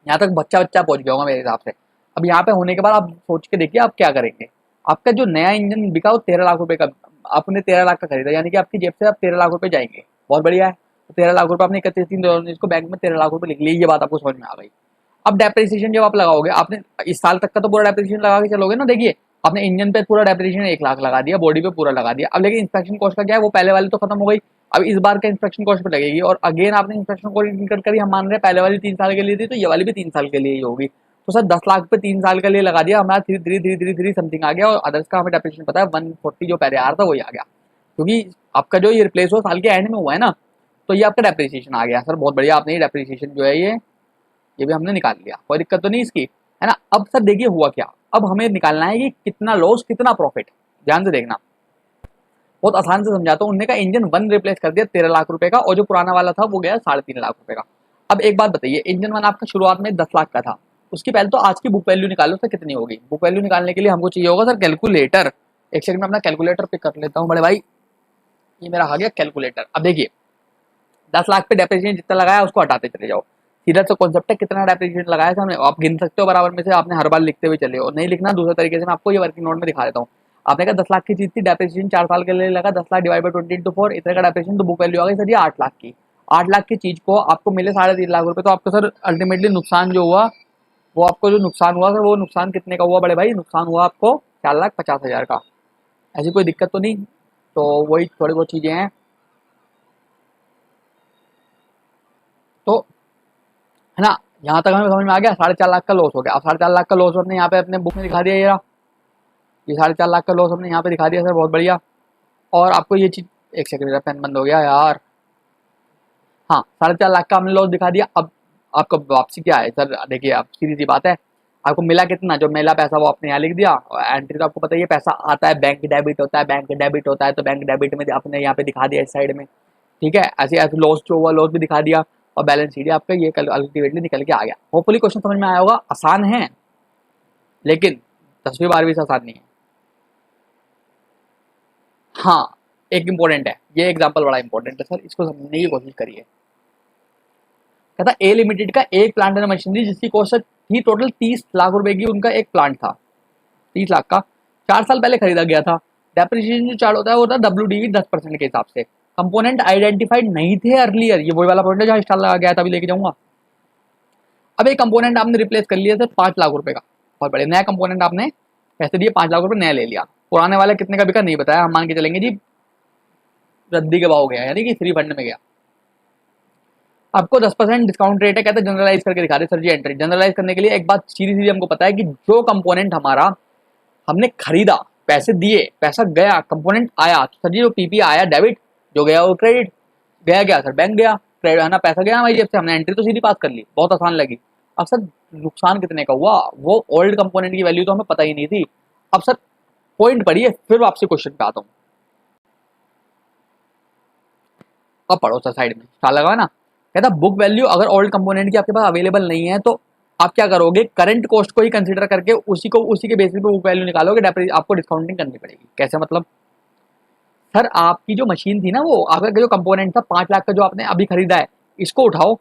यहाँ तक बच्चा बच्चा पहुंच गया होगा मेरे हिसाब से। अब यहाँ पे होने के बाद आप सोच के देखिए आप क्या करेंगे। आपका जो नया इंजन बिका वो 13 लाख रुपए का, आपने 13 लाख का खरीदा, यानी कि आपकी जेब से आप 13 लाख रुपए जाएंगे, बहुत बढ़िया है। तो 13 लाख रुपए आपने 31/3/2019 को बैंक में 13 लाख रुपए लिख लिए, ये बात आपको समझ में आ गई। अब डेप्रिसिएशन जब आप लगाओगे, आपने इस साल तक का तो पूरा डेप्रिसिएशन लगा के चलोगे ना, देखिए आपने इंजन पे पूरा डेप्रिसिएशन 1 लाख लगा दिया, बॉडी पे पूरा लगा दिया। अब लेकिन इंस्पेक्शन कॉस्ट का क्या है, वो पहले वाली तो खत्म हो गई, अब इस बार का इंस्पेक्शन कॉस्ट पे लगेगी, और अगेन आपने इंस्पेक्शन कॉस्ट इनकर्ड करी, हम मान रहे हैं पहले वाली 3 साल के लिए थी, तो ये वाली भी 3 साल के लिए ही होगी। तो सर 10 लाख पे 3 साल के लिए लगा दिया, हमारा 3 समथिंग आ गया, और अदर्स का हमें डेप्रिसिएशन पता है 140 जो पहले आ रहा था वही आ गया, क्योंकि आपका जो ये रिप्लेस हुआ साल के एंड में हुआ है ना, तो ये आपका डेप्रिसिएशन आ गया सर, बहुत बढ़िया। आपने ये डेप्रिसिएशन जो है ये भी हमने निकाल लिया, कोई दिक्कत तो नहीं इसकी, है ना। अब सर देखिए हुआ क्या, अब हमें निकालना है कि कितना लॉस कितना प्रॉफिट, ध्यान से देखना, बहुत आसान से समझाता हूँ। उनने का इंजन 1 रिप्लेस कर दिया 13 लाख रुपए का, और जो पुराना वाला था वो गया 3.5 लाख रुपए का। अब एक बात बताइए, इंजन 1 आपका शुरुआत में 10 लाख का था, उसकी पहले तो आज की बुक वैल्यू निकालो सर कितनी होगी। बुक वैल्यू निकालने के लिए हमको चाहिए होगा सर कैलकुलेटर, एक सेकंड में अपना कैलकुलेटर पिक कर लेता हूँ बड़े भाई, ये मेरा आ गया कैलकुलेटर। अब देखिए 10 लाख पे डेप्रिसिएशन जितना लगाया उसको हटाते चले जाओ, सीधा सा कॉन्सेप्ट है, कितना डेप्रिसिएशन लगाया था हमने, आप गिन सकते हो बराबर में से, आपने हर बार लिखते हुए चले हो, नहीं लिखना दूसरे तरीके से मैं आपको ये वर्किंग नोट में दिखा देता हूँ। आपने कहा 10 लाख की चीज थी, डेप्रिसिएशन 4 साल के लिए लगा, 10 लाख डिवाइड बाई 20/4 इतने का डेप्रिसिएशन, तो बुक वैल्यू आ गई सर ये 8 लाख की। 8 लाख की चीज को आपको मिले 3.5 लाख रुपए, तो आपको सर अल्टीमेटली नुकसान जो हुआ, वो आपको जो नुकसान हुआ सर, वो नुकसान कितने का हुआ बड़े भाई, नुकसान हुआ आपको 4,50,000 का। ऐसी कोई दिक्कत तो नहीं, तो वही थोड़ी बहुत चीजें हैं, तो है ना। यहाँ तक हमें समझ में आ गया, 4.5 लाख का लॉस हो गया। अब 4.5 लाख का लॉस हमने यहाँ पे अपने बुक में दिखा दिया, ये 4.5 लाख का लॉस हमने यहाँ पे दिखा दिया सर, बहुत बढ़िया। और आपको ये चीज, एक सेकंड मेरा पेन बंद हो गया यार, हाँ 4.5 लाख का हमने लॉस दिखा दिया। अब आपका वापसी क्या है सर, देखिए आप सीधी सी बात है, आपको मिला कितना, जो मिला पैसा वो आपने यहाँ लिख दिया, और एंट्री तो आपको पता ही है, पैसा आता है बैंक डेबिट होता है, बैंक डेबिट होता है, तो बैंक डेबिट में आपने यहाँ पे दिखा दिया इस साइड में, ठीक है। ऐसे ऐसे लॉस जो हुआ लॉस भी दिखा दिया, और बैलेंस शीट आपका ये कल अल्टीमेटली निकल के आ गया। होपफुली क्वेश्चन समझ में आया होगा, आसान है लेकिन 10वीं 12वीं से आसान नहीं है। हाँ, एक इंपॉर्टेंट है, ये एग्जाम्पल बड़ा इंपॉर्टेंट है सर, इसको समझने की कोशिश करिए। कहता ए लिमिटेड का एक प्लांट एंड मशीनरी जिसकी कॉस्ट थी टोटल 30 लाख रुपए की, उनका एक प्लांट था 30 लाख का, 4 साल पहले खरीदा गया था। डेप्रिसिएशन जो चार्ट होता है वो होता है WDV 10% के हिसाब से। कंपोनेंट आइडेंटिफाइड नहीं थे अर्लियर, ये वही वाला पॉइंट है जहाँ स्टार लगा गया था, अभी लेके जाऊंगा। अब एक कंपोनेंट आपने रिप्लेस कर लिया सर 5 लाख रुपए का, बहुत बड़े नया कंपोनेंट आपने पैसे दिए, 5 लाख रुपए नया ले लिया। पुराने वाला कितने का बिका नहीं बताया, हम मान के चलेंगे जी रद्दी के भाव गया, यानी कि फ्री फंड में गया। आपको 10% डिस्काउंट रेट है, कहते हैं जनरलाइज करके दिखा रहे सर जी एंट्री। जनरलाइज करने के लिए एक बात सीधी सीधी हमको पता है कि जो कंपोनेंट हमारा हमने खरीदा, पैसे दिए, पैसा गया, कंपोनेंट आया, तो सर जी जो पीपी आया डेबिट, जो गया वो क्रेडिट। गया क्या सर, बैंक गया, क्रेडिट है ना, पैसा गया हमारी जेब से, हमने एंट्री तो सीधी पास कर ली, बहुत आसान लगी। अब सर नुकसान कितने का हुआ, वो ओल्ड कंपोनेंट की वैल्यू तो हमें पता ही नहीं थी। अब सर पॉइंट पढ़िए, फिर वापसी क्वेश्चन पे आता हूँ। अब पढ़ो सर, साइड में क्या लगा ना, कहता बुक वैल्यू अगर ओल्ड कंपोनेंट की आपके पास अवेलेबल नहीं है तो आप क्या करोगे, करंट कॉस्ट को ही कंसीडर करके उसी के बेसिस पे बुक वैल्यू निकालोगे, आपको डिस्काउंटिंग करनी पड़ेगी। कैसे मतलब, सर आपकी जो मशीन थी ना, वो आपका जो कंपोनेंट था 5 लाख का जो आपने अभी खरीदा है, इसको उठाओ,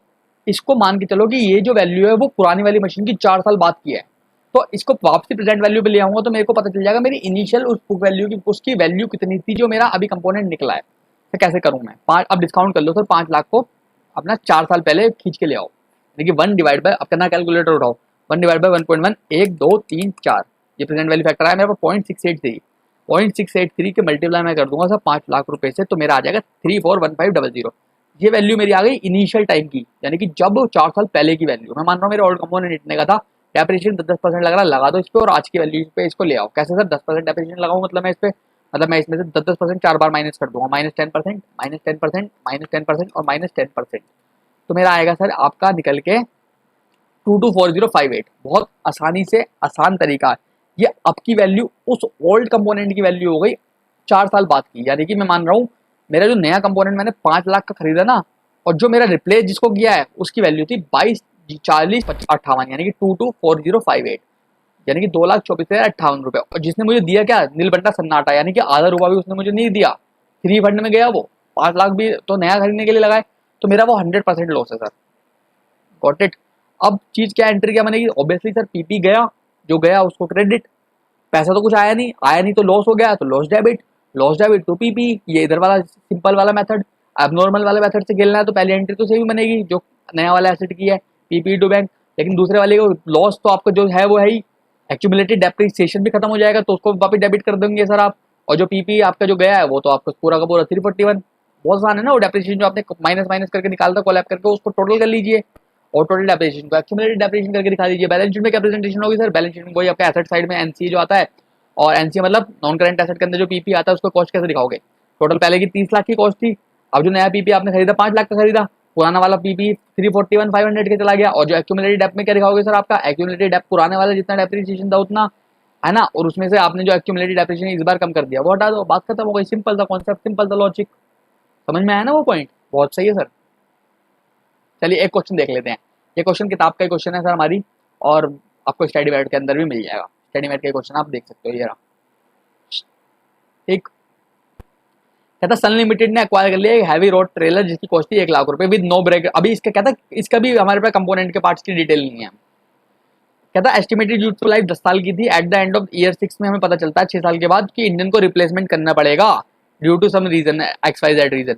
इसको मान के चलो कि ये जो वैल्यू है वो पुरानी वाली मशीन की 4 साल बाद की है, तो इसको वापसी प्रेजेंट वैल्यू पे ले आऊंगा तो मेरे को पता चल जाएगा मेरी इनिशियल उस बुक वैल्यू की, उसकी वैल्यू कितनी थी जो मेरा अभी कंपोनेंट निकला है। तो कैसे करूँ मैं, पाँच अब डिस्काउंट कर लो सर, 5 लाख को अपना 4 साल पहले खींच के ले आओ। देखिए 1 डिवाइड बाय, अब करना कैलकुलेटर उठाओ, 1 डिवाइड बाय 1.1, 1 2 3 4, ये प्रेजेंट वैल्यू फैक्टर आया मेरे पास 0.683, 0.683 के मल्टीप्लाई मैं कर दूंगा सर 5 लाख रुपए से, तो मेरा आ जाएगा 341500। ये वैल्यू मेरी आ गई इनिशियल टाइम की, यानी कि जब 4 साल पहले की वैल्यू। मैं मान रहा हूँ मेरे ओल्ड कंपोनेंट इतने का था, डेप्रिसिएशन 10% लग रहा है, लगा दो इस पे और आज की वैल्यू पे इसको ले आओ। कैसे सर 10% डेप्रिसिएशन लगाऊं, मतलब मैं इस पे, मतलब मैं इसमें से 10% 4 बार माइनस कर दूंगा, -10%, -10%, -10% और -10%, तो मेरा आएगा सर आपका निकल के 224058। बहुत आसानी से आसान तरीका है ये। अब की वैल्यू उस ओल्ड कंपोनेंट की वैल्यू हो गई 4 साल बाद की, यानी कि मैं मान रहा हूँ मेरा जो नया कंपोनेंट मैंने 5 लाख का खरीदा ना, और जो मेरा रिप्लेस जिसको किया है उसकी वैल्यू थी 224058, यानी कि 224058, यानी कि 2,24,058 रुपए। और जिसने मुझे दिया क्या, नीलबंटा सन्नाटा, यानी कि आधा रुपया भी उसने मुझे नहीं दिया, फ्री फंड में गया वो। 5 लाख भी तो नया खरीदने के लिए लगाए, तो मेरा वो 100% लॉस है सर। Got it. अब चीज क्या, एंट्री क्या बनेगी, ऑब्वियसली सर पीपी गया, जो गया उसको क्रेडिट, पैसा तो कुछ आया नहीं, आया नहीं तो लॉस हो गया, तो loss debit, loss debit to PP, ये इधर वाला सिंपल वाला मेथड। अब नॉर्मल वाले मेथड से खेलना है तो पहली एंट्री तो सेम बनेगी जो नया वाला एसेट की है, पीपी टू बैंक, लेकिन दूसरे वाले को लॉस तो आपका जो है वो है ही, एक्यूमुलेटेड डेप्रिसिएशन भी खत्म हो जाएगा तो उसको वापस डेबिट कर देंगे सर आप। और जो पीपी आपका जो गया है वो तो आपका पूरा का पूरा 341, बहुत आसान है ना, वो डेप्रिसिएशन जो आपने माइनस माइनस करके निकालता कोलैप करके उसको टोटल कर लीजिए, और टोटल डेप्रिसिएशन को एक्यूमुलेटेड डेप्रिसिएशन करके दिखा दीजिए। बैलेंस शीट में क्या प्रेजेंटेशन होगी सर, बैलेंस शीट में वही आपका एसेट साइड में एनसीए जो आता है, और एनसीए मतलब नॉन करेंट एसेट के अंदर जो पीपी आता है उसको कॉस्ट कैसे दिखाओगे। टोटल पहले की 30 लाख की कॉस्ट थी, अब जो नया पीपी आपने खरीदा 5 लाख का खरीदा, पुराना वाला पीपी 341,500 के चला गया, और जो एक्यूमुलेटेड डेप में क्या दिखाओगे सर, आपका एक्यूमुलेटेड डेप पुराने वाला जितना डेप्रिसिएशन था उतना है ना, और उसमें से आपने जो एक्यूमुलेटेड डेप्रिसिएशन इस बार कम कर दिया वो हटा दो, बात खत्म हो गई। सिंपल था कॉन्सेप्ट, सिंपल था लॉजिक, समझ में आया ना वो पॉइंट, बहुत सही है सर। चलिए एक क्वेश्चन देख लेते हैं, ये क्वेश्चन किताब का ही क्वेश्चन है सर हमारी, और आपको स्टडी मैट के अंदर भी मिल जाएगा, स्टडी मैट के क्वेश्चन आप देख सकते हो। ये रहा एक, कहता सन लिमिटेड ने एक्वायर कर लिया एक हैवी रोड ट्रेलर जिसकी कॉस्ट थी 1 लाख रुपए विद नो ब्रेक। अभी इसका कहता इसका भी हमारे पास कंपोनेंट के पार्ट्स की डिटेल नहीं है। कहता एस्टिमेटेड यूजफुल लाइफ 10 साल की थी, at the end of year 6 में हमें पता चलता है 6 साल के बाद कि इंजन को रिप्लेसमेंट करना पड़ेगा due to some reason, XYZ reason.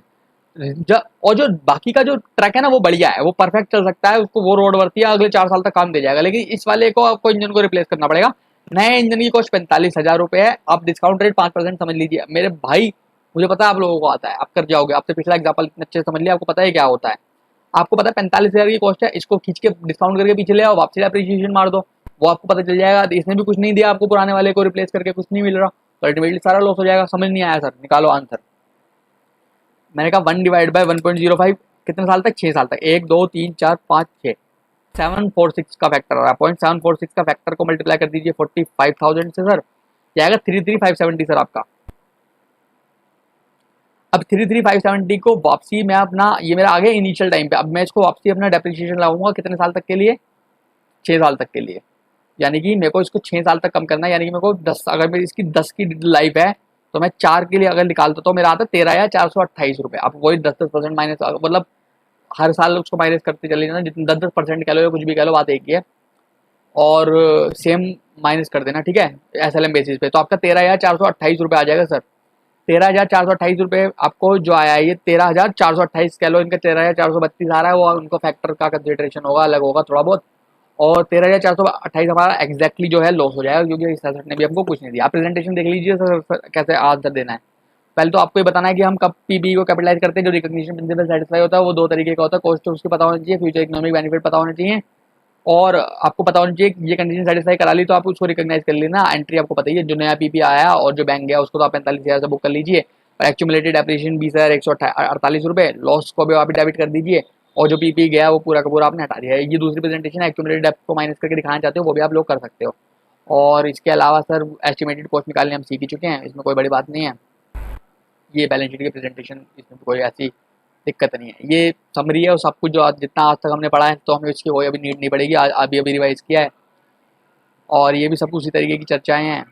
और जो बाकी का जो ट्रक है ना वो बढ़िया है, वो परफेक्ट चल सकता है, उसको वो रोड वर्ती है, अगले 4 साल तक काम दे जाएगा, लेकिन इस वाले को आपको इंजन को रिप्लेस करना पड़ेगा। नए इंजन की कॉस्ट 45,000 रुपए है, आप डिस्काउंट रेट 5% समझ लीजिए मेरे भाई, मुझे पता है आप लोगों को आता है, आप कर जाओगे, आपसे पिछला एग्जाम्पल इतने अच्छे से समझ लिया, आपको पता है क्या होता है। आपको पता है 45,000 की कॉस्ट है, इसको खींच के डिस्काउंट करके पीछे ले आओ, वापसी अप्रिसिएशन मार दो, वो आपको पता चल जाएगा इसने भी कुछ नहीं दिया आपको, पुराने वाले को रिप्लेस करके कुछ नहीं मिल रहा, तो अल्टीमेटली सारा लॉस हो जाएगा। समझ नहीं आया सर, निकालो आंसर। मैंने कहा 1 डिवाइड बाय 1.05 कितने साल तक, 6 साल तक, 1 2 3 4 5 6, 746 का फैक्टर आ रहा है, 0.746 का फैक्टर को मल्टीप्लाई कर दीजिए 45,000 से सर, ये आएगा 33,570 सर आपका। अब 33,570 को वापसी मैं अपना, ये मेरा आ गया इनिशियल टाइम पे, अब मैं इसको वापसी अपना डेप्रिसिएशन लगाऊंगा कितने साल तक के लिए, 6 साल तक के लिए, यानी कि मेरे को इसको 6 साल तक कम करना है, यानी कि मेरे को 10, अगर मेरी इसकी 10 की लाइफ है तो मैं 4 के लिए अगर निकालता तो मेरा आता 13,428 रुपये। आप वही 10% माइनस, मतलब हर साल उसको माइनस करते चले जाना, जितने 10% कह लो या कुछ भी कह लो, बात एक ही है। और सेम माइनस कर देना, ठीक है, SLM बेसिस पे। तो आपका 13,428 रुपये आ जाएगा सर। 13,428 रुपये आपको जो आया है, ये 13,428 कह लो, इनका 13,432 आ रहा है, वो उनको फैक्टर का कंसिडरेशन होगा, अलग होगा थोड़ा बहुत। और 13,428 हमारा एग्जैक्टली जो है लॉस हो जाएगा, क्योंकि सर ने भी हमको कुछ नहीं दिया। आप प्रेजेंटेशन देख लीजिए सर, कैसे आंसर देना है। पहले तो आपको ये बताना है कि हम कब पीबी को कैपिटलाइज करते हैं। जो रिकॉग्निशन प्रिंसिपल सेटिस्फाई होता है वो दो तरीके का होता है। कॉस्ट उसकी पता होना चाहिए, फ्यूचर इकोनॉमिक बेनिफिट पता होना चाहिए, और आपको पता होना चाहिए कि ये कंडीशन सेटिस्फाई करा ली तो आप उसको रिकॉग्नाइज कर लेना। एंट्री आपको पता ही है, जो नया पीपी आया और जो बैंक गया उसको तो आप 45,000 से बुक कर लीजिए, और एक्यूमुलेटेड एप्रिसिएशन 20,148 रुपये, लॉस को भी आप डेबिट कर दीजिए, और जो पीपी गया वो पूरा का पूरा आपने हटा दिया है। ये दूसरी प्रेजेंटेशन है, एक्यूमुलेटेड डेप्थ को माइनस करके दिखाना चाहते हो वो भी आप लोग कर सकते हो। और इसके अलावा सर एस्टिमेटेड कॉस्ट निकालने हम सीख ही चुके हैं, इसमें कोई बड़ी बात नहीं है। ये बैलेंस शीट की प्रेजेंटेशन, इसमें कोई ऐसी दिक्कत नहीं है। ये समरी है और सब कुछ जो जितना आज तक हमने पढ़ा है, तो हमें इसकी कोई अभी नीड नहीं पड़ेगी, अभी अभी रिवाइज किया है। और ये भी सब उसी तरीके की चर्चाएं हैं।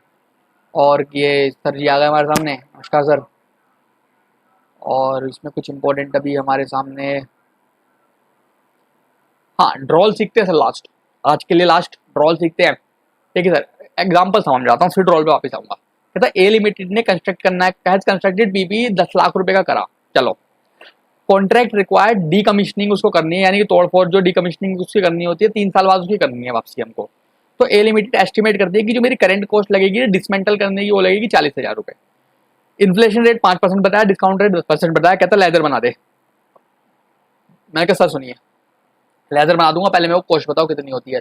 और ये सर जी आ गए हमारे सामने, नमस्कार सर। और इसमें कुछ इम्पोर्टेंट अभी हमारे सामने, हाँ ड्रॉल सीखते हैं सर लास्ट, आज के लिए लास्ट ड्रॉल सीखते हैं। ठीक है सर, एग्जाम्पल समझ जाता हूँ, फिर ड्रॉल पे वापस आऊँगा। कहता ए लिमिटेड ने कंस्ट्रक्ट करना है, हैज कंस्ट्रक्टेड पीपी 10 लाख रुपए का करा, चलो कॉन्ट्रैक्ट रिक्वायर्ड डीकमिशनिंग उसको करनी है, यानी कि तोड़फोड़ जो डीकमिशनिंग उसकी करनी होती है 3 साल बाद उसकी करनी है वापसी हमको। तो ए लिमिटेड एस्टिमेट करती है कि जो मेरी करंट कॉस्ट लगेगी डिसमेंटल करने की वो लगेगी 40,000 रुपये। इन्फ्लेशन रेट 5% बताया, डिस्काउंट रेट 10% बताया, कहता लेदर बना दे। मैंने कहा सर सुनिए, लेदर बना दूंगा, पहले मेरे को कॉस्ट बताओ कितनी होती है।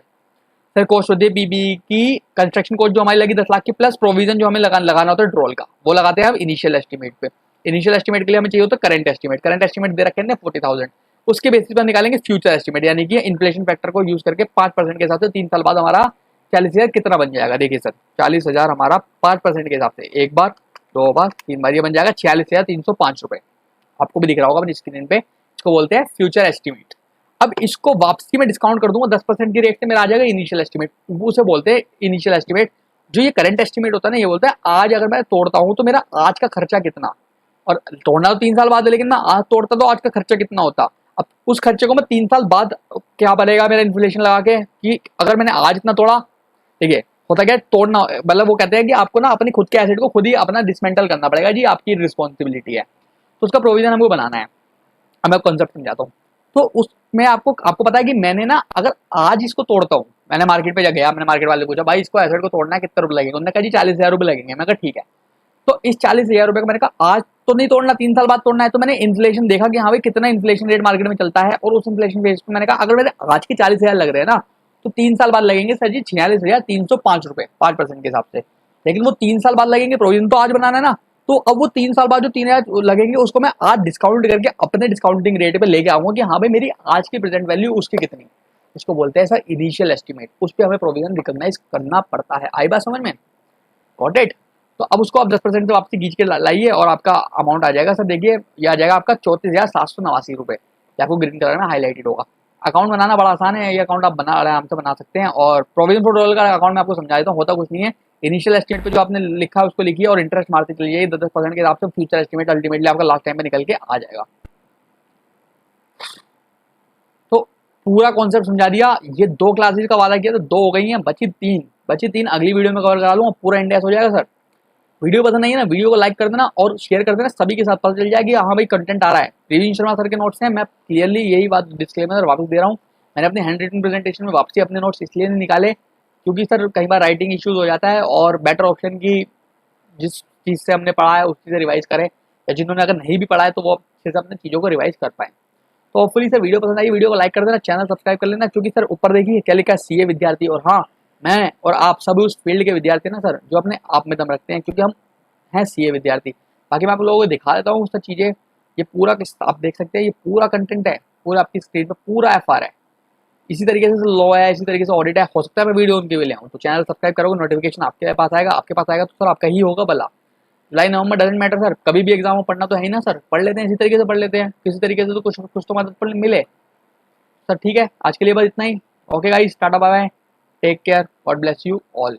सर कॉस्ट होती है पीबी की कंस्ट्रक्शन कॉस्ट जो हमारी लगी 10 लाख की, प्लस प्रोविजन जो हमें लगाना होता है ड्रॉल का, वो लगाते हैं हम इनिशियल एस्टिमेट पे। इनिशियल एस्टिमेट के लिए हमें चाहिए होता है करंट एस्टिमेट। करंट एस्टिमेट दे रखे हैं 40,000, उसके बेसिस पर निकालेंगे फ्यूचर एस्टिमेट, यानी कि इन्फ्लेशन फैक्टर को यूज करके 5% के हिसाब से 3 साल बाद हमारा 40,000 कितना बन जाएगा। देखिए सर 40,000 हमारा 5% के हिसाब से एक बार, दो बार, 3 बार, ये बन जाएगा 46,305 रुपये। आपको भी दिख रहा होगा अपनी स्क्रीन पे, इसको बोलते हैं फ्यूचर एस्टिमेट। अब इसको वापसी में डिस्काउंट कर दूंगा 10% की रेट से, मेरा आ जाएगा इनिशियल एस्टिमेट, उसे बोलते हैं इनिशियल एस्टिमेट। जो ये करंट एस्टिमेट होता है ना, ये बोलता है आज अगर मैं तोड़ता हूँ तो मेरा आज का खर्चा कितना, और तोड़ना तो 3 साल बाद है, लेकिन मैं आज तोड़ता तो आज का खर्चा कितना होता। अब उस खर्चे को मैं 3 साल बाद क्या बनेगा मेरा इन्फ्लेशन लगा के, कि अगर मैंने आज इतना तोड़ा, ठीक है, होता क्या तोड़ना, मतलब वो कहते हैं कि आपको ना अपनी खुद के एसेट को खुद ही अपना डिसमेंटल करना पड़ेगा जी, आपकी रिस्पॉन्सिबिलिटी है, तो उसका प्रोविजन हमको बनाना है। अब मैं कॉन्सेप्ट समझाता हूँ। तो उसमें आपको पता है कि मैंने ना अगर आज इसको तोड़ता हूँ, मैंने मार्केट पे गया, मैंने मार्केट वाले पूछा भाई इसको एसेट को तोड़ना है कितने रुपए लगेंगे, उन्होंने कहा जी 40,000 रुपये लगेंगे। मैं कहा ठीक है, तो इस 40,000 रुपये का मैंने कहा आज तो नहीं तोड़ना, 3 साल बाद तोड़ना है। तो मैंने इन्फ्लेशन देखा कि हाँ भाई कितना इन्फ्लेशन रेट मार्केट में चलता है, और उस इन्फ्लेशन बेस पे मैंने कहा अगर मेरे आज के 40,000 लग रहे हैं ना, तो 3 साल बाद लगेंगे सर जी 46,305 रुपये 5% के हिसाब से। लेकिन वो 3 साल बाद लगेंगे, प्रोविजन तो आज बनाना है ना, तो अब वो 3 साल बाद जो 3,000 लगेंगे उसको मैं आज डिस्काउंट करके अपने डिस्काउंटिंग रेट पे लेके आऊंगा कि हाँ भाई मेरी आज की प्रेजेंट वैल्यू उसकी कितनी। इसको बोलते हैं सर इनिशियल एस्टिमेट, उस पर हमें प्रोविजन रिकॉग्नाइज करना पड़ता है। आई बात समझ में? Got it? तो अब उसको आप 10% से वापसी खींच के लाइए और आपका अमाउंट आ जाएगा सर, देखिए ये आ जाएगा आपका 34,789 रुपये, आपको ग्रीन कलर में हाईलाइटेड होगा। अकाउंट बनाना बड़ा आसान है, ये अकाउंट आप आराम से बना सकते हैं। और प्रोविजन फॉर रोल का अकाउंट में आपको समझा देता हूँ, होता कुछ नहीं है। इनिशियल एस्टिमेट पे जो आपने लिखा है उसको लिखिए और इंटरेस्ट मारते चलिए 10% के हिसाब से, फ्यूचर एस्टिमेट अल्टीमेटली आपका लास्ट टाइम में निकल के आ जाएगा। तो पूरा कॉन्सेप्ट समझा दिया। ये 2 क्लासेस का वादा किया तो 2 हो गई हैं, बची 3 अगली वीडियो में कवर करा लूँगा, पूरा इंडिया हो जाएगा सर। वीडियो पसंद नहीं है ना, वीडियो को लाइक कर देना और शेयर कर देना, सभी के साथ पता चल जाएगा कि हाँ भाई कंटेंट आ रहा है। रिवीन शर्मा सर के नोट्स हैं, मैं क्लियरली यही बात डिस्क्लेमर वापस दे रहा हूँ। मैंने अपने हैंड रिटन प्रेजेंटेशन में वापसी अपने नोट्स इसलिए नहीं निकाले क्योंकि सर कई बार राइटिंग इश्यूज हो जाता है, और बेटर ऑप्शन की जिस चीज़ से हमने पढ़ा है उस चीज़ से रिवाइज करें, या जिन्होंने अगर नहीं भी पढ़ा है तो वो अच्छे से अपने चीज़ों को रिवाइज कर पाएँ। तो होपफुली सर वीडियो पसंद आई, वीडियो को लाइक कर देना, चैनल सब्सक्राइब कर लेना, क्योंकि सर ऊपर देखिए क्या लिखा है सीए विद्यार्थी, और हाँ मैं और आप सभी उस फील्ड के विद्यार्थी ना सर जो अपने आप में दम रखते हैं, क्योंकि हम हैं सीए विद्यार्थी। बाकी मैं आप लोगों को दिखा देता हूँ सब चीज़ें, ये पूरा आप देख सकते हैं, ये पूरा कंटेंट है, पूरा आपकी स्क्रीन पर पूरा एफआर है। इसी तरीके से लॉ है, इसी तरीके से ऑडिट है, हो सकता है मैं वीडियो उनके भी ले आऊँ। तो चैनल सब्सक्राइब करोगे, नोटिफिकेशन आपके पास आएगा, आपके पास आएगा तो सर आपका ही होगा भला। जुलाई नवंबर डजेंट मैटर सर, कभी भी एग्जाम में पढ़ना तो है ही ना सर, पढ़ लेते हैं इसी तरीके से, पढ़ लेते हैं किसी तरीके से, तो कुछ तो मदद मिले सर। ठीक है, आज के लिए बस इतना ही। Okay guys, tata bye bye, take care, God bless you all.